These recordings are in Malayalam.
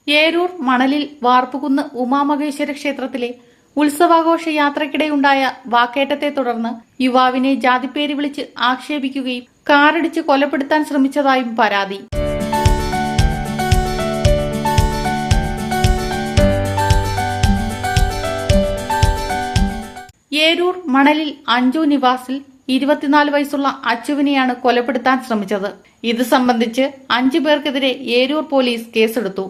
ഏരൂർ മണലിൽ വാർപ്പുകുന്ന് ഉമാമഹേശ്വര ക്ഷേത്രത്തിലെ ഉത്സവാഘോഷ യാത്രയ്ക്കിടെയുണ്ടായ വാക്കേറ്റത്തെ തുടർന്ന് യുവാവിനെ ജാതിപ്പേര് വിളിച്ച് ആക്ഷേപിക്കുകയും കാറിടിച്ച് കൊലപ്പെടുത്താൻ ശ്രമിച്ചതായും പരാതി. ഏരൂർ മണലിൽ അഞ്ചു നിവാസിൽ 24 വയസ്സുള്ള അച്ചുവിനെയാണ് കൊലപ്പെടുത്താൻ ശ്രമിച്ചത്. ഇത് സംബന്ധിച്ച് 5 പേർക്കെതിരെ ഏരൂർ പോലീസ് കേസെടുത്തു.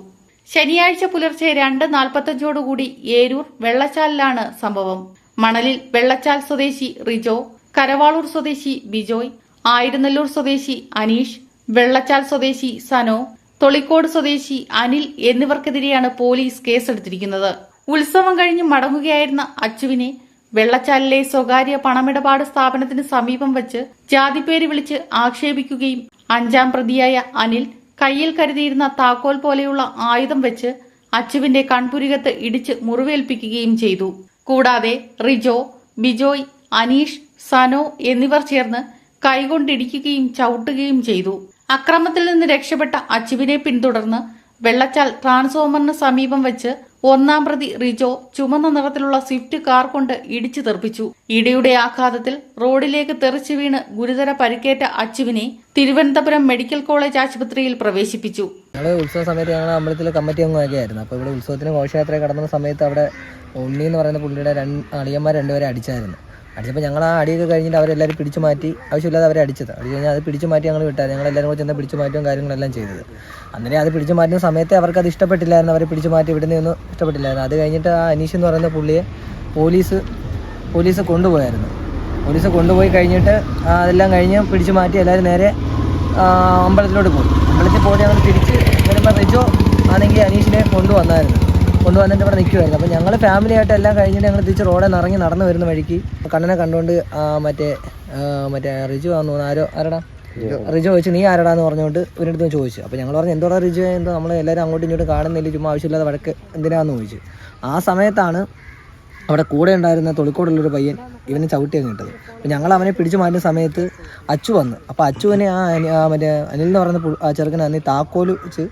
ശനിയാഴ്ച പുലർച്ചെ 2:45 ഏരൂർ വെള്ളച്ചാലിലാണ് സംഭവം. മണലിൽ വെള്ളച്ചാൽ സ്വദേശി റിജോ, കരവാളൂർ സ്വദേശി ബിജോയ്, ആയിരനല്ലൂർ സ്വദേശി അനീഷ്, വെള്ളച്ചാൽ സ്വദേശി സനോ, തൊളിക്കോട് സ്വദേശി അനിൽ എന്നിവർക്കെതിരെയാണ് പോലീസ് കേസെടുത്തിരിക്കുന്നത്. ഉത്സവം കഴിഞ്ഞ് മടങ്ങുകയായിരുന്ന അച്ചുവിനെ വെള്ളച്ചാലിലെ സ്വകാര്യ പണമിടപാട് സ്ഥാപനത്തിന് സമീപം വെച്ച് ജാതിപ്പേര് വിളിച്ച് ആക്ഷേപിക്കുകയും 5ാം പ്രതിയായ അനിൽ കയ്യിൽ കരുതിയിരുന്ന താക്കോൽ പോലെയുള്ള ആയുധം വെച്ച് അച്ചുവിന്റെ കൺപുരികത്ത് ഇടിച്ച് മുറിവേൽപ്പിക്കുകയും ചെയ്തു. കൂടാതെ റിജോ, ബിജോയ്, അനീഷ്, സനോ എന്നിവർ ചേർന്ന് കൈകൊണ്ടിടിക്കുകയും ചവിട്ടുകയും ചെയ്തു. അക്രമത്തിൽ നിന്ന് രക്ഷപ്പെട്ട അച്ചുവിനെ പിന്തുടർന്ന് വെള്ളച്ചാൽ ട്രാൻസ്ഫോമറിന് സമീപം വെച്ച് 1ാം പ്രതി റിജോ ചുമന്ന നിറത്തിലുള്ള സ്വിഫ്റ്റ് കാർ കൊണ്ട് ഇടിച്ചു തെറിപ്പിച്ചു. ഇടിയുടെ ആഘാതത്തിൽ റോഡിലേക്ക് തെറിച്ചു വീണ് ഗുരുതര പരിക്കേറ്റ അച്ചുവിനെ തിരുവനന്തപുരം മെഡിക്കൽ കോളേജ് ആശുപത്രിയിൽ പ്രവേശിപ്പിച്ചു. ഉത്സവ സമയത്ത് ഞങ്ങൾ അമ്പലത്തിൽ കമ്മിറ്റി അംഗമായിരുന്നു. അപ്പോൾ ഇവിടെ ഉത്സവത്തിന് ഘോഷയാത്ര കടന്ന സമയത്ത് അവിടെ ഉണ്ണി എന്ന് പറയുന്ന പുള്ളിയുടെ അളിയന്മാർ 2 പേരെ അടിച്ചായിരുന്നു. അടിച്ചപ്പോൾ ഞങ്ങൾ ആ അടിയൊക്കെ കഴിഞ്ഞിട്ട് അവരെല്ലാവരും പിടിച്ചു മാറ്റി, ആവശ്യമില്ലാതെ അവരെ അടിച്ചത്. അടി കഴിഞ്ഞാൽ അത് പിടിച്ചു മാറ്റി ഞങ്ങൾ വിട്ടായിരുന്നു. ഞങ്ങളെല്ലാവരും കൂടെ ചെന്ന് പിടിച്ചു മാറ്റും കാര്യങ്ങളെല്ലാം ചെയ്തത്. അന്നേരം അത് പിടിച്ചു മാറ്റുന്ന സമയത്ത് അവർക്ക് അത് ഇഷ്ടപ്പെട്ടില്ലായിരുന്നു. അവരെ പിടിച്ചു മാറ്റി ഇവിടുന്നൊന്നും ഇഷ്ടപ്പെട്ടില്ലായിരുന്നു. അത് കഴിഞ്ഞിട്ട് ആ അനീഷ് എന്ന് പറയുന്ന പുള്ളിയെ പോലീസ് കൊണ്ടുപോയായിരുന്നു. പോലീസ് കൊണ്ടുപോയി കഴിഞ്ഞിട്ട് അതെല്ലാം കഴിഞ്ഞ് പിടിച്ചു മാറ്റി എല്ലാവരും നേരെ അമ്പലത്തിലോട്ട് പോയി. അമ്പലത്തിൽ പോയിട്ട് ഞങ്ങൾ തിരിച്ച് വരുമ്പോൾ റിജോ ആണെങ്കിൽ അനീഷിനെ കൊണ്ടുവന്നിട്ട് ഇവിടെ നിൽക്കുമായിരുന്നു. അപ്പോൾ ഞങ്ങൾ ഫാമിലി ആയിട്ട് എല്ലാം കഴിഞ്ഞിട്ട് ഞങ്ങൾ തിരിച്ച് റോഡിൽ നിന്ന് ഇറങ്ങി നടന്നു വരുന്ന വഴിക്ക് കണ്ണനെ കണ്ടുകൊണ്ട് മറ്റേ റിജു ആണെന്ന് തോന്നുന്നു ആരടാ റിജു ചോദിച്ചു, നീ ആരടാന്ന് പറഞ്ഞുകൊണ്ട് ഇവരുടെ ചോദിച്ചു. അപ്പോൾ ഞങ്ങൾ പറഞ്ഞു, എന്തോടാ റിജു, എന്തോ നമ്മൾ എല്ലാവരും അങ്ങോട്ടും ഇങ്ങോട്ടും കാണുന്നില്ല, ചുമ്മാ ആവശ്യമില്ലാതെ വഴക്ക് എന്തിനാന്ന് ചോദിച്ചു. ആ സമയത്താണ് അവിടെ കൂടെ ഉണ്ടായിരുന്ന തൊളിക്കോടുള്ളൊരു പയ്യൻ ഇവനെ ചവിട്ടി അങ്ങ് ഇട്ടത്. അപ്പോൾ ഞങ്ങൾ അവനെ പിടിച്ചു മാറ്റുന്ന സമയത്ത് അച്ചു വന്നു. അപ്പോൾ അച്ചുവിനെ മറ്റേ അനിൽ എന്ന് പറയുന്ന ആ ചെറുക്കനെ അന്ന് താക്കോല് വെച്ച്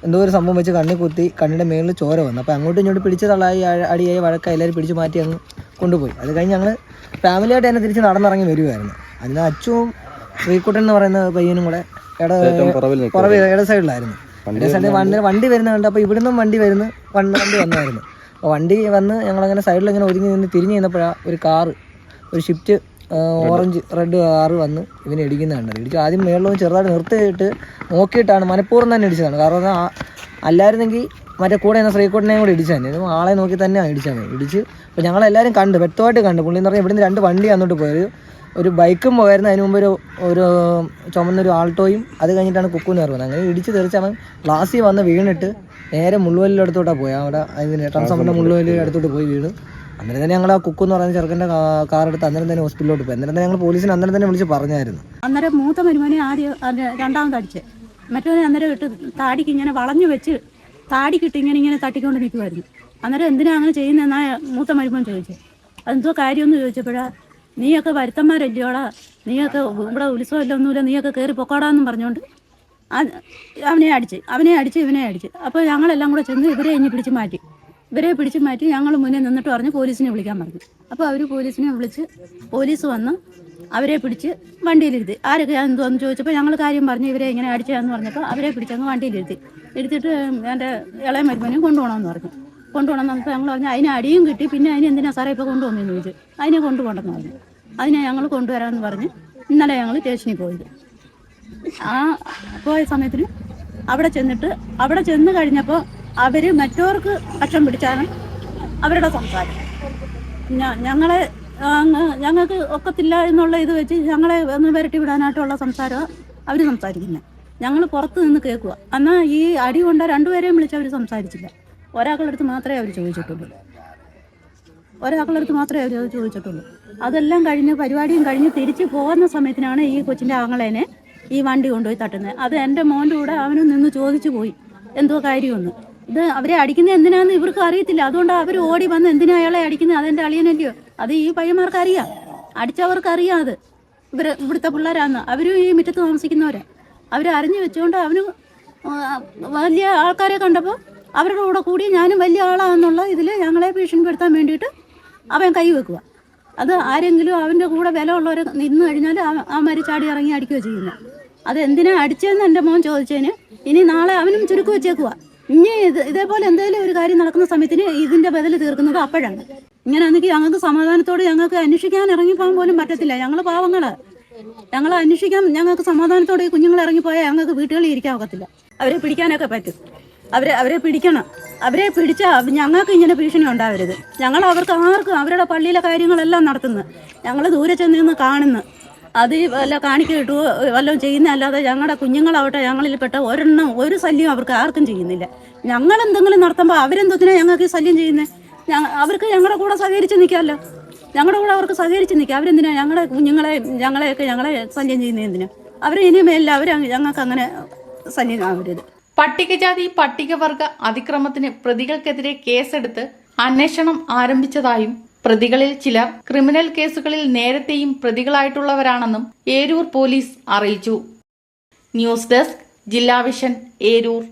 എന്തോ ഒരു സംഭവം വെച്ച് കണ്ണി കുത്തി കണ്ണിൻ്റെ മേളിൽ ചോര വന്നു. അപ്പോൾ അങ്ങോട്ടും ഇങ്ങോട്ട് പിടിച്ച് തള്ളായി അടിയായി വഴക്കായി എല്ലാവരും പിടിച്ച് മാറ്റി അങ്ങ് കൊണ്ടുപോയി. അത് കഴിഞ്ഞ് ഞങ്ങൾ ഫാമിലിയായിട്ട് തന്നെ തിരിച്ച് നടന്നിറങ്ങി വരുമായിരുന്നു. അതിന് അച്ചുവും ശ്രീകുട്ടൻ എന്ന് പറയുന്ന പയ്യനും കൂടെ ഇട സൈഡിലായിരുന്നു. ഇട സൈഡിൽ വണ്ടി വരുന്ന കണ്ട്. അപ്പോൾ ഇവിടുന്നും വണ്ടി വന്നായിരുന്നു. അപ്പോൾ വണ്ടി വന്ന് ഞങ്ങളങ്ങനെ സൈഡിൽ ഇങ്ങനെ ഒരുങ്ങി നിന്ന് തിരിഞ്ഞ് നിന്നപ്പോഴാണ് ഒരു ഷിഫ്റ്റ് ഓറഞ്ച് റെഡ് കാറ് വന്ന് ഇവനെ ഇടിക്കുന്ന കണ്ടത്. ഇടിച്ച് ആദ്യം മേളിലും ചെറുതായിട്ട് നിർത്തിയിട്ട് നോക്കിയിട്ടാണ്, മനഃപൂർവ്വം തന്നെ ഇടിച്ചതാണ്. കാരണം അല്ലായിരുന്നെങ്കിൽ മറ്റേ കൂടെ എന്ന ശ്രീകുട്ടനെയും കൂടെ ഇടിച്ചു തന്നെ, ആളെ നോക്കി തന്നെയാണ് ഇടിച്ച്. അപ്പോൾ ഞങ്ങളെല്ലാവരും കണ്ട്, വ്യക്തമായിട്ട് കണ്ട്. പുള്ളി എന്ന് പറഞ്ഞാൽ ഇവിടുന്ന് 2 വണ്ടി അങ്ങോട്ട് പോയത്, ഒരു ബൈക്കും പോയായിരുന്നു. അതിന് മുമ്പ് ഒരു ചുമന്നൊരു ആൾട്ടോയും, അത് കഴിഞ്ഞിട്ടാണ് കുക്കുന്ന് പറയുന്നത്. അങ്ങനെ ഇടിച്ച് തെറിച്ച് അവൻ ഗ്ലാസ്സിൽ വന്ന് വീണിട്ട് നേരെ മുള്ളുവല്ലിൻ്റെ അടുത്തോട്ടാണ് പോയത്. അവിടെ അതിന് ട്രാൻസ്ഫോമറിൻ്റെ മുള്ളുവല്ലിൻ്റെ അടുത്തോട്ട് പോയി വീണ്. അന്നേരം തന്നെ ഞങ്ങൾ ആ കുക്ക് എന്ന് പറയുന്ന ചെറുക്കൻ്റെ കാർ എടുത്ത് അന്നേരം തന്നെ ഹോസ്പിറ്റലിലോട്ട് പോയി. അന്നേരം തന്നെ ഞങ്ങൾ പോലീസിന് അന്നേരം തന്നെ വിളിച്ച് പറഞ്ഞായിരുന്നു. അന്നേരം മൂത്ത മരുമോനെ ആദ്യം രണ്ടാമത് അടിച്ച്, മറ്റൊരു അന്നേരം ഇട്ട് താടിക്ക് ഇങ്ങനെ വളഞ്ഞു വെച്ച് താടിക്കിട്ട് ഇങ്ങനെ തട്ടിക്കൊണ്ട് നിൽക്കുമായിരുന്നു. അന്നേരം എന്തിനാ അങ്ങനെ ചെയ്യുന്നതെന്നാണ് മൂത്ത മരുമോൻ ചോദിച്ചത്. അതെന്തോ കാര്യമെന്ന് ചോദിച്ചപ്പോഴാണ്, നീയൊക്കെ വരുത്തന്മാരല്ലോടാ, നീയൊക്കെ ഇവിടെ ഉത്സവമല്ല ഒന്നുമില്ല, നീയൊക്കെ കയറി പൊക്കോടാന്നും പറഞ്ഞുകൊണ്ട് അവനെ അടിച്ച് ഇവനെ അടിച്ച്. അപ്പോൾ ഞങ്ങളെല്ലാം കൂടെ ചെന്ന് ഇവരെ പിടിച്ച് മാറ്റി ഞങ്ങൾ മുന്നേ നിന്നിട്ട് പറഞ്ഞ് പോലീസിനെ വിളിക്കാൻ പറഞ്ഞു. അപ്പോൾ അവർ പോലീസിനെ വിളിച്ച്, പോലീസ് വന്ന് അവരെ പിടിച്ച് വണ്ടിയിലിരുത്തി. ആരൊക്കെ എന്തോന്ന് ചോദിച്ചപ്പോൾ ഞങ്ങൾ കാര്യം പറഞ്ഞു, ഇവരെ ഇങ്ങനെ അടിച്ചതെന്ന് പറഞ്ഞപ്പോൾ അവരെ പിടിച്ചങ്ങ് എടുത്തിട്ട് എൻ്റെ ഇളയ മരുമനെയും കൊണ്ടുപോകണമെന്ന് പറഞ്ഞപ്പോൾ ഞങ്ങൾ പറഞ്ഞു, അതിന് അടിയും കിട്ടി. പിന്നെ അതിന് എന്തിനാ സാറേ ഇപ്പോൾ കൊണ്ടുവന്നെന്ന് ചോദിച്ചു. അതിനെ കൊണ്ടുപോകണമെന്ന് പറഞ്ഞു. അതിനെ ഞങ്ങൾ കൊണ്ടുവരാമെന്ന് പറഞ്ഞ് ഇന്നലെ ഞങ്ങൾ സ്റ്റേഷനിൽ പോയത്. ആ പോയ സമയത്തിന് അവിടെ ചെന്ന് കഴിഞ്ഞപ്പോൾ അവർ മറ്റവർക്ക് പക്ഷം പിടിച്ചാണ് അവരുടെ സംസാരം. ഞങ്ങൾക്ക് ഒക്കത്തില്ല എന്നുള്ള ഇത് വെച്ച് ഞങ്ങളെ ഒന്ന് വരട്ടി വിടാനായിട്ടുള്ള സംസാരമാണ് അവർ സംസാരിക്കുന്നത്. ഞങ്ങൾ പുറത്ത് നിന്ന് കേൾക്കുക. എന്നാൽ ഈ അടി കൊണ്ട് 2 പേരെയും വിളിച്ച് അവർ സംസാരിച്ചില്ല. ഒരാളുടെ മാത്രമേ അവർ ചോദിച്ചിട്ടുള്ളൂ. അതെല്ലാം കഴിഞ്ഞ് പരിപാടിയും കഴിഞ്ഞ് തിരിച്ച് പോകുന്ന സമയത്തിനാണ് ഈ കൊച്ചിൻ്റെ ആങ്ങളേനെ ഈ വണ്ടി കൊണ്ടുപോയി തട്ടുന്നത്. അത് എൻ്റെ മോൻ്റെ കൂടെ അവനും നിന്ന് ചോദിച്ചു പോയി എന്തോ കാര്യമൊന്നും. ഇത് അവരെ അടിക്കുന്നത് എന്തിനാന്ന് ഇവർക്ക് അറിയത്തില്ല. അതുകൊണ്ട് അവർ ഓടി വന്ന് എന്തിനാ അയാളെ അടിക്കുന്നത്, അതെൻ്റെ അളിയനല്ലയോ, അത് ഈ പയ്യന്മാർക്ക് അറിയാം, അടിച്ചവർക്കറിയാം. അത് ഇവിടുത്തെ പിള്ളേരാന്ന്. അവരും ഈ മുറ്റത്ത് താമസിക്കുന്നവരാ. അവർ അറിഞ്ഞു വെച്ചുകൊണ്ട് അവന് വലിയ ആൾക്കാരെ കണ്ടപ്പോൾ അവരുടെ കൂടെ കൂടി ഞാനും വലിയ ആളാണെന്നുള്ള ഇതിൽ ഞങ്ങളെ ഭീഷണിപ്പെടുത്താൻ വേണ്ടിയിട്ട് അവൻ കൈ വെക്കുക. അത് ആരെങ്കിലും അവൻ്റെ കൂടെ വില ഉള്ളവർ നിന്ന് കഴിഞ്ഞാൽ ആ മരി ചാടി ഇറങ്ങി അടിക്കുകയോ ചെയ്യുന്നത്. അത് എന്തിനാ അടിച്ചതെന്ന് എൻ്റെ മോൻ ചോദിച്ചതിന് ഇനി നാളെ അവനും ചുരുക്കി വെച്ചേക്കുക. ഇനി ഇതേപോലെ എന്തെങ്കിലും ഒരു കാര്യം നടക്കുന്ന സമയത്തിന് ഇതിൻ്റെ ബദൽ തീർക്കുന്നത് അപ്പോഴാണ്. ഇങ്ങനെ ആണെങ്കിൽ ഞങ്ങൾക്ക് സമാധാനത്തോടെ ഞങ്ങൾക്ക് അന്വേഷിക്കാൻ ഇറങ്ങിപ്പോകാൻ പോലും പറ്റത്തില്ല. ഞങ്ങൾ പാവങ്ങൾ, ഞങ്ങൾ അന്വേഷിക്കാൻ ഞങ്ങൾക്ക് സമാധാനത്തോടെ ഈ കുഞ്ഞുങ്ങൾ ഇറങ്ങിപ്പോയാൽ ഞങ്ങൾക്ക് വീട്ടുകളിൽ ഇരിക്കാൻ ഒക്കത്തില്ല. അവരെ പിടിക്കാനൊക്കെ പറ്റും. അവരെ പിടിക്കണം. അവരെ പിടിച്ചാൽ ഞങ്ങൾക്ക് ഇങ്ങനെ ഭീഷണി ഉണ്ടാവരുത്. ഞങ്ങൾ അവർക്ക് ആർക്കും അവരുടെ പള്ളിയിലെ കാര്യങ്ങളെല്ലാം നടത്തുന്നു. ഞങ്ങൾ ദൂരെ ചെന്ന് നിന്ന് കാണുന്നു. അത് വല്ല കാണിക്ക കിട്ടുമോ വല്ലതും ചെയ്യുന്ന അല്ലാതെ ഞങ്ങളുടെ കുഞ്ഞുങ്ങളാവട്ടെ ഞങ്ങളിൽപ്പെട്ട ഒരു ശല്യം അവർക്ക് ആർക്കും ചെയ്യുന്നില്ല. ഞങ്ങൾ എന്തെങ്കിലും നടത്തുമ്പോൾ അവരെന്തൊക്കെയാണ് ഞങ്ങൾക്ക് ശല്യം ചെയ്യുന്നത്? അവർക്ക് ഞങ്ങളുടെ കൂടെ സഹകരിച്ച് നിൽക്കാമല്ലോ. ഞങ്ങളുടെ കൂടെ അവർക്ക് സഹകരിച്ച് നിൽക്കുക. അവരെന്തിനാണ് ഞങ്ങളുടെ ഞങ്ങളെയൊക്കെ ശല്യം ചെയ്യുന്നത്? എന്തിനാ അവരെ ഇനിമേലില്ല ഞങ്ങൾക്ക് അങ്ങനെ ശല്യം ആവരുത്. പട്ടികജാതി പട്ടികവർഗ അതിക്രമത്തിന് പ്രതികൾക്കെതിരെ കേസെടുത്ത് അന്വേഷണം ആരംഭിച്ചതായും പ്രതികളിൽ ചിലർ ക്രിമിനൽ കേസുകളിൽ നേരത്തെയും പ്രതികളായിട്ടുള്ളവരാണെന്നും ഏരൂർ പോലീസ് അറിയിച്ചു. ന്യൂസ് ഡെസ്ക് ജില്ലാ വിഷൻ, ഏരൂർ.